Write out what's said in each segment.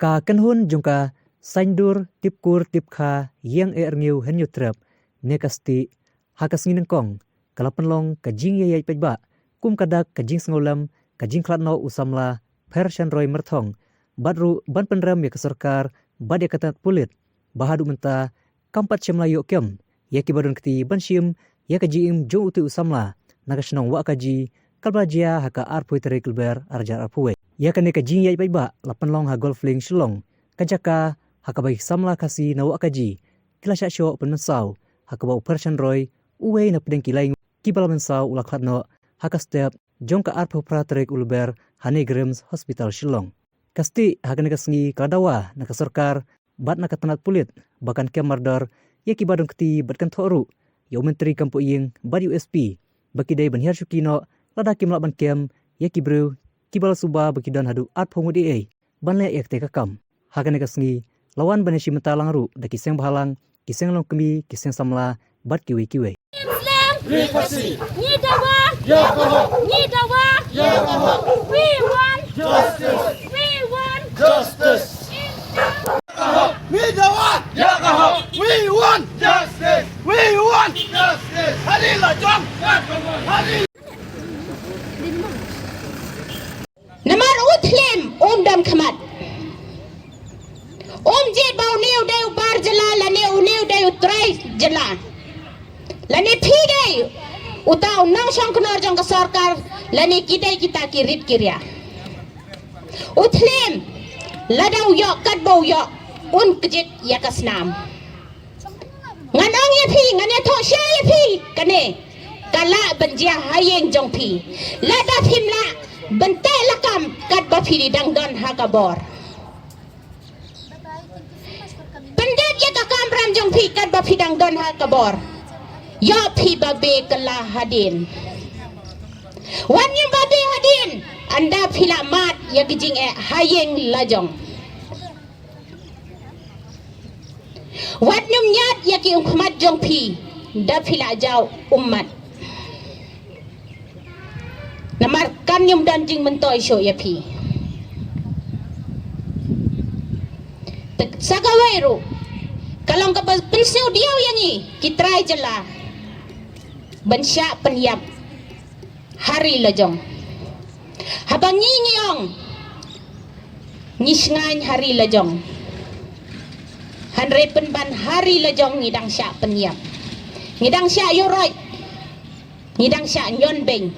Ka kenhun jungka saindur tipkur tipkha yang ngiu henyu trap nekasti hakas nginengkong kalapenlong kajing yai pejba kum kadak kajing sengolam kajing klatno usamla pershan roy merthong badru ban penram ya kesorkar bad ya katat pulit bahadu menta kampat chemlayo kem ya kibadun keti banshim ya kajim jong uti usamla nagashnong wa kaji kalbajia haka arpui terekelber arjar arpui ya kane kajing yai pejba lapenlong ha golfling shilong kajaka hakabai samla kasi nawa kaji kilasha sho penmensau hakabau pershan roy uwe na pedeng kilai kibal mensau ulakhatno hakastep jongka arpo pratrek ulber Honey Grims Hospital Shillong kasti hakane kasngi kadawa na kasorkar bat na katanat pulit bahkan kemardar ya kibadong keti batkan thoru ya menteri kampu ing bad USP bakidai banhiar syukino lada kimla ban kem ya kibru kibal suba bakidan hadu arpo ngudi ai banle yak te kakam hakane kasngi lawan baneshi mentalang ru da kiseng bahalang kiseng long kemi kiseng samla bat kiwi kiwi Repressi! Nidawa! Yakaha! Nidawa! Yakaha! We want justice! We want justice! Yakaha! Nidawa! Yakaha! We want justice! We want justice! Hadila Jong! Hadila! Namar uthlem dam khamat. Je bau neu deu bar jala la neu deu trai jala. Lani pidai utau nang sangknar jang ka sarkar lani kita kirit kirya uthlem ladau yo kadbau yo kejit ya kasnam nganang ya phi ngane tho sha ya phi kane kala banjia hayeng jong phi lada phimla bante lakam kadba phi dang don hakabor pendet ya ka kamram jong phi kadba phi dang don hakabor ya pi babe kala hadin wanyum babe hadin anda pila mat ya gijing hayeng lajong wanyum nyat ya ki umat jong pi da pila jau umat namar kanyum dan jing mentoy syo ya pi sakawairu kalau ka pensiu dia yang ni kitrai jela bensya penyap hari lejong habang nyinyong nyisngan hari lejong hanre penban hari lejong ngidang sya penyap ngidang sya yoroi ngidang sya nyon beng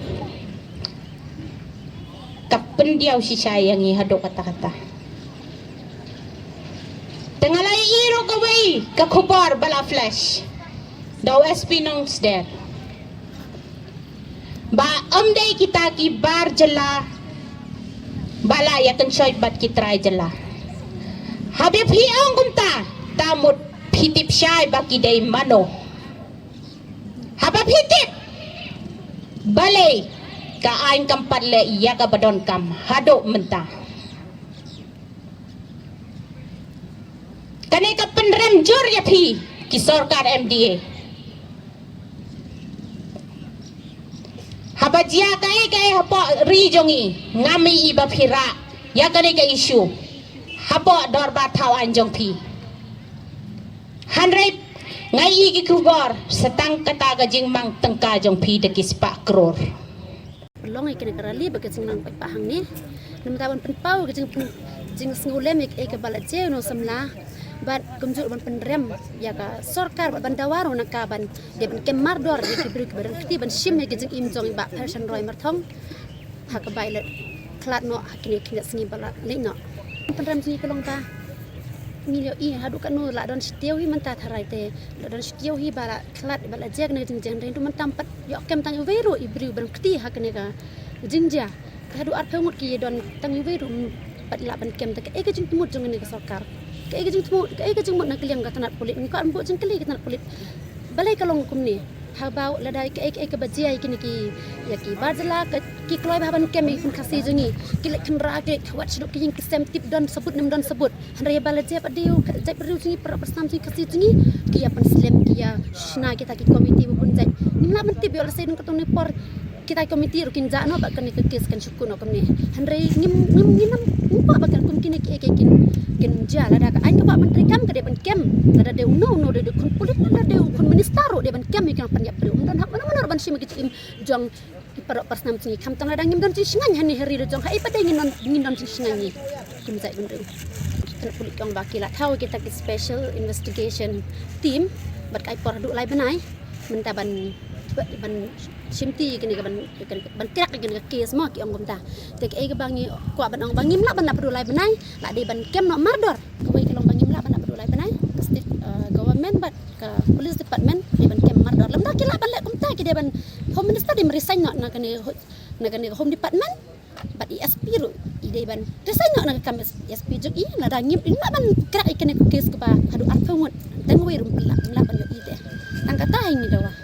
kapen diaw si sayang hado kata-kata tengalai iro kawai kakubar bala flash daw SP nongs der ba amday kita ki bar jala bala ya kan shoy bat ki try jala habib hi ang kunta tamut pitip shay baki day mano habab hitip balay ka ain kampat le iya ka badon kam hado menta kane ka penrem jur ya phi ki sarkar MDA habajia kai hapo rijongi ngami iba phira ya kane ka issue hapo dorba thawan jong phi hanrai ngai ki kubor setang kata gajing mang tengka jong phi de kispa kror long ikene karali baga jing nang pahang ni namtawan penpau gajing jing ngulem ek bala je no samla bat kumjur ban penrem ya ka sarkar ban dawaro nakaban de ban kemar dor ya ki brik baran kti ban shim ya gijing im jong ba person roy marthong hak baile klat no hakini kini sngi bala leino penrem sngi kolong ta ngilio I hadu kanu la don stiu hi menta tharai te la don stiu hi bala klat bala jeg ne jing jeng tu man tampat yo kem tang veru ibri ban kti hakne ka jingja hadu arpengut ki don tang veru pat la ban kem ta e ka jing tumut jong ne ka sarkar kaya kajing mut nak keliang katanat polit ni ko ambo jeng keli katanat polit balai kalong kumni habau ladai kaya bajia kini ki ya ki bajala ki kloi baban kemi kun kasi jengi ki lek kenra ke wat seduk ki kesem tip don sebut nem don sebut hanraya balaje padiu jai perlu jengi per persam jengi kasi jengi ki ya pan slim ki ya shna kita ki komiti pun jai nimla mentip yo lesen katong ni por kita komiti rukin ja no ba kan ke kes kan syukur no kamni handre ngim ba ba kan kun kini ke kin ja la da ka an ka ba menteri kam ke de ban kem la de uno de kun polit la de kun ministero de ban kem ikan pan ya pri dan hak mana ban sim ke im jong parok pasnam tingi kam tang la dang ngim don singan hani hari de jong hai pa de ngin don singan ni kim zai ben kan polit kong bakila tahu kita ke special investigation team bat kai por du lai banai menta ban simti kini ban krak kini kes mo ki ongom ta te ke bangi kwa ban ong bangim la ban la pedulai benai la de ban kem no mardor koi ke long bangim la ban la pedulai benai ke state government bat ke police department de ban kem mardor lam da ki la ban le kum ta ki de ban home minister de resign no na kani home department bat ESP ru ide ban resign no na kam ESP jog i la da ngim la ban krak kini kes ke ba hadu arfungut tengwe rum la ban yo ide angkata ini dawa